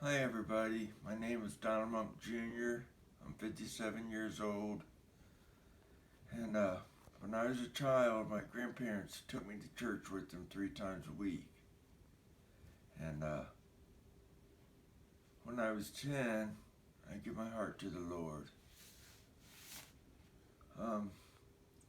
Hi everybody, my name is Donald Monk Jr. I'm 57 years old, and when I was a child, my grandparents took me to church with them 3 times a week. And when I was 10, I gave my heart to the Lord. Um,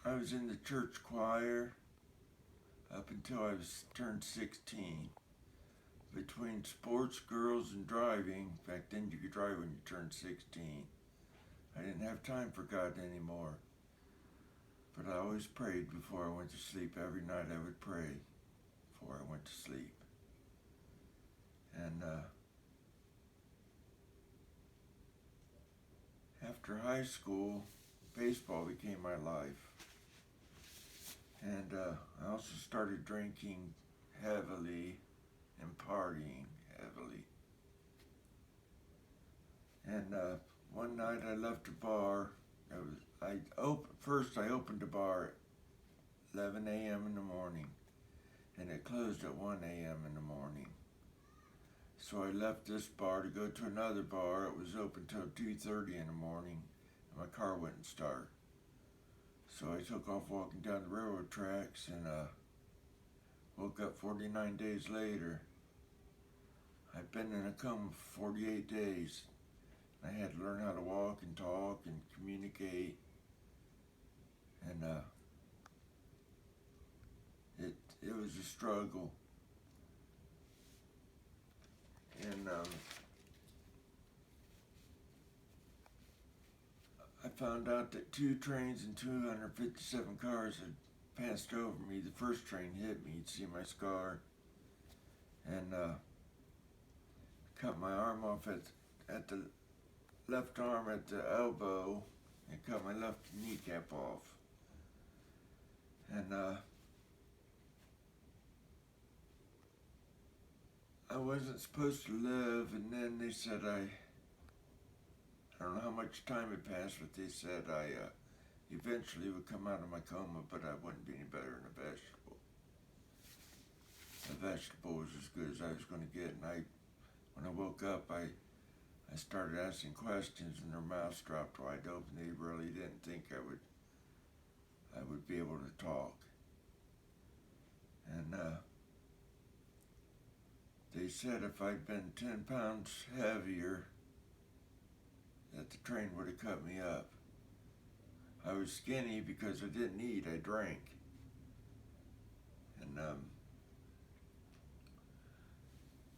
I was in the church choir up until I was turned 16. Between sports, girls, and driving, back then you could drive when you turned 16, I didn't have time for God anymore. But I always prayed before I went to sleep. Every night I would pray before I went to sleep. And after high school, baseball became my life. And I also started drinking heavily and partying heavily. And one night I left a bar. First I opened a bar at 11 a.m. in the morning, and it closed at 1 a.m. in the morning. So I left this bar to go to another bar. It was open till 2:30 in the morning, and my car wouldn't start. So I took off walking down the railroad tracks and woke up 49 days later. I've been in a coma for 48 days. I had to learn how to walk and talk and communicate, and it was a struggle. And I found out that 2 trains and 257 cars had passed over me. The first train hit me. You'd see my scar, and cut my arm off at the left arm at the elbow, and cut my left kneecap off. And I wasn't supposed to live. And then they said I don't know how much time had passed, but they said I eventually would come out of my coma, but I wouldn't be any better than a vegetable. A vegetable was as good as I was going to get. And when I woke up, I started asking questions, and their mouths dropped wide open. They really didn't think I would be able to talk. And they said if I'd been 10 pounds heavier, that the train would have cut me up. I was skinny because I didn't eat, I drank. And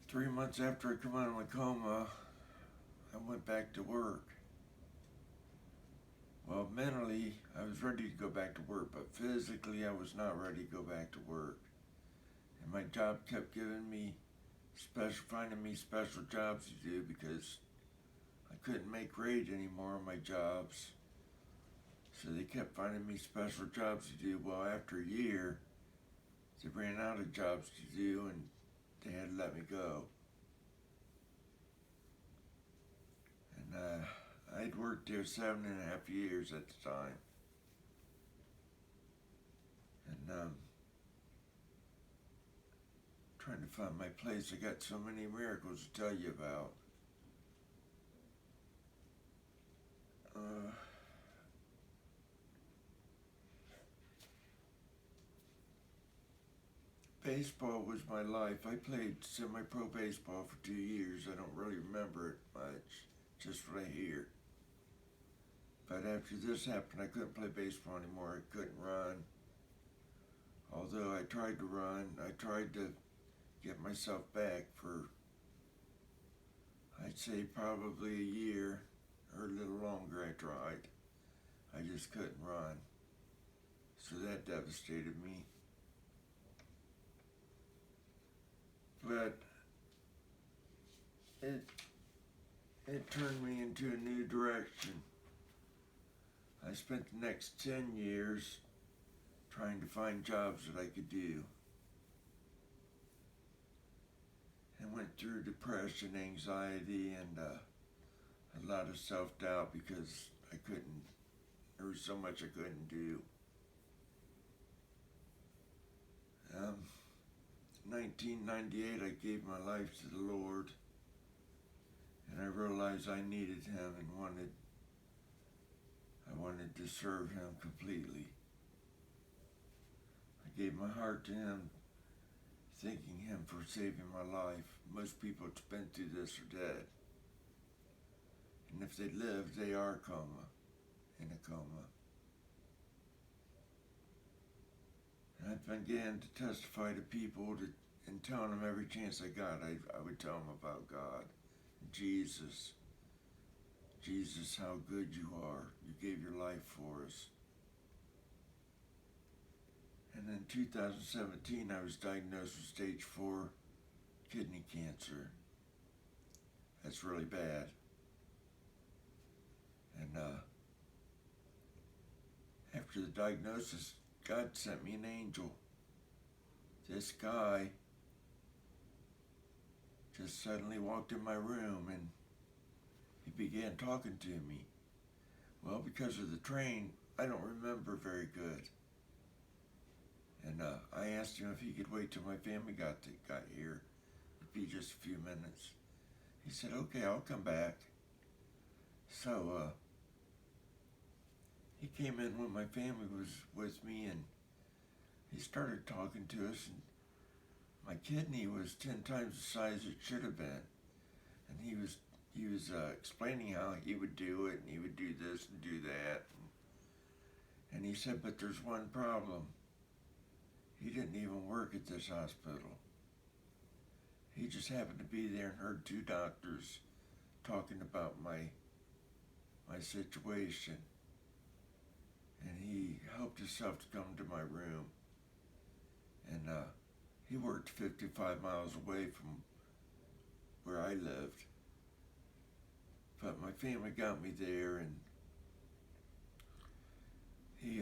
3 months after I come out of my coma, I went back to work. Well, mentally, I was ready to go back to work, but physically, I was not ready to go back to work. And my job kept finding me special jobs to do because I couldn't make grade anymore on my jobs. So they kept finding me special jobs to do. Well, after a year, they ran out of jobs to do, and they had to let me go. And I'd worked there 7.5 years at the time. And trying to find my place. I got so many miracles to tell you about. Baseball was my life. I played semi-pro baseball for 2 years. I don't really remember it much, just what I hear. But after this happened, I couldn't play baseball anymore. I couldn't run. Although I tried to run, I tried to get myself back for, I'd say, probably a year or a little longer. I tried. I just couldn't run. So that devastated me. But it turned me into a new direction. I spent the next 10 years trying to find jobs that I could do. And went through depression, anxiety, and a lot of self-doubt because there was so much I couldn't do. 1998, I gave my life to the Lord. realized I needed him and I wanted to serve him completely. I gave my heart to him, thanking him for saving my life. Most people that's been through this are dead. And if they live, they are in a coma. And I've began to testify to people and telling them every chance I got, I would tell them about God, Jesus. Jesus, how good you are. You gave your life for us. And in 2017, I was diagnosed with stage 4 kidney cancer. That's really bad. And after the diagnosis, God sent me an angel. This guy just suddenly walked in my room and he began talking to me. Well, because of the train, I don't remember very good. And I asked him if he could wait till my family got here. It'd be just a few minutes. He said, okay, I'll come back. So he came in when my family was with me and he started talking to us, and my kidney was 10 times the size it should have been. And he was explaining how he would do it, and he would do this and do that. And he said, but there's one problem. He didn't even work at this hospital. He just happened to be there and heard 2 doctors talking about my situation. And he helped himself to come to my room. And he worked 55 miles away from where I lived. But my family got me there, and he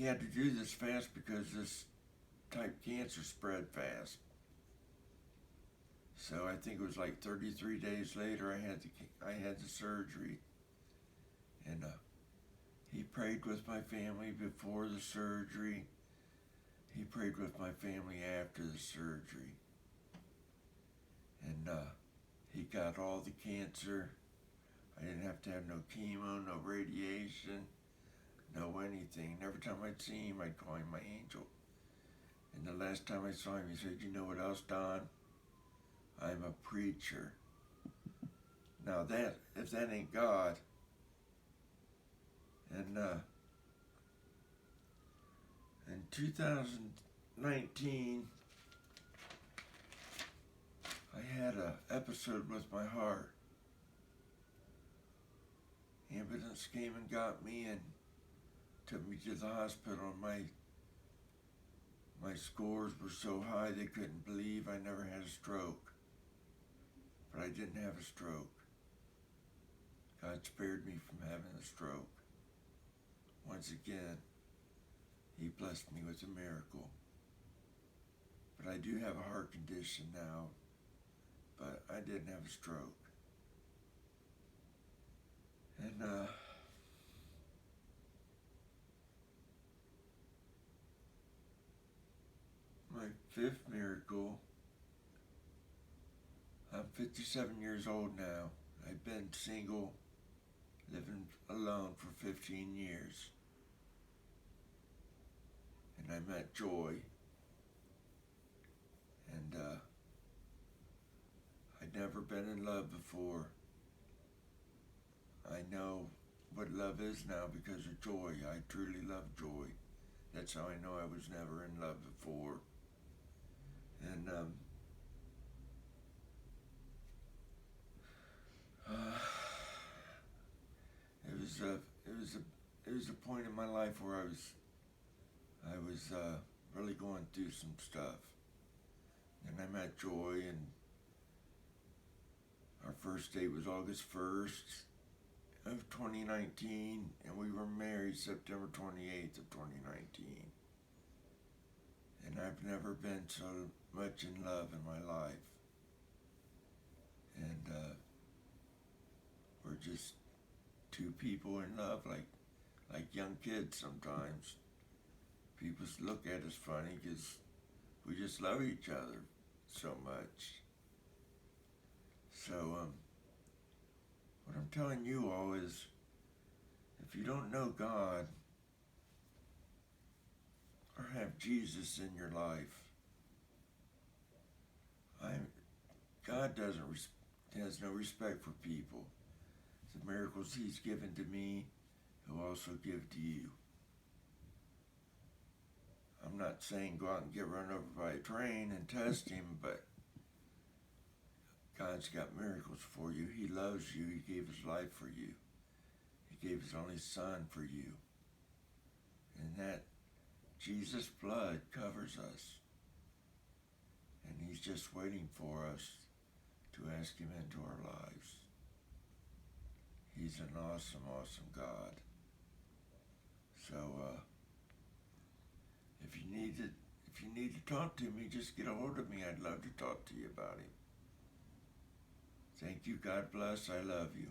had to do this fast because this type cancer spread fast. So I think it was like 33 days later I had the surgery. And he prayed with my family before the surgery. He prayed with my family after the surgery. And he got all the cancer. I didn't have to have no chemo, no radiation, no anything. And every time I'd see him, I'd call him my angel. And the last time I saw him, he said, you know what else, Don? I'm a preacher. Now if that ain't God, and in 2019, I had an episode with my heart. Ambulance came and got me and took me to the hospital. My scores were so high they couldn't believe I never had a stroke. But I didn't have a stroke. God spared me from having a stroke. Once again, he blessed me with a miracle. But I do have a heart condition now, but I didn't have a stroke. And my 5th miracle, I'm 57 years old now. I've been single, living alone for 15 years. And I met Joy. And I'd never been in love before. I know what love is now because of Joy. I truly love Joy. That's how I know I was never in love before. And it was a point in my life where I was really going through some stuff. And I met Joy, and our first date was August 1st of 2019, and we were married September 28th of 2019. And I've never been so much in love in my life. And we're just 2 people in love, like young kids sometimes. People look at us funny because we just love each other so much. So I'm telling you all is, if you don't know God or have Jesus in your life, God has no respect for people. The miracles He's given to me, He'll also give to you. I'm not saying go out and get run over by a train and test Him, but God's got miracles for you. He loves you. He gave His life for you. He gave His only Son for you. And that Jesus' blood covers us. And He's just waiting for us to ask Him into our lives. He's an awesome, awesome God. So, if you need to talk to me, just get a hold of me. I'd love to talk to you about Him. Thank you. God bless. I love you.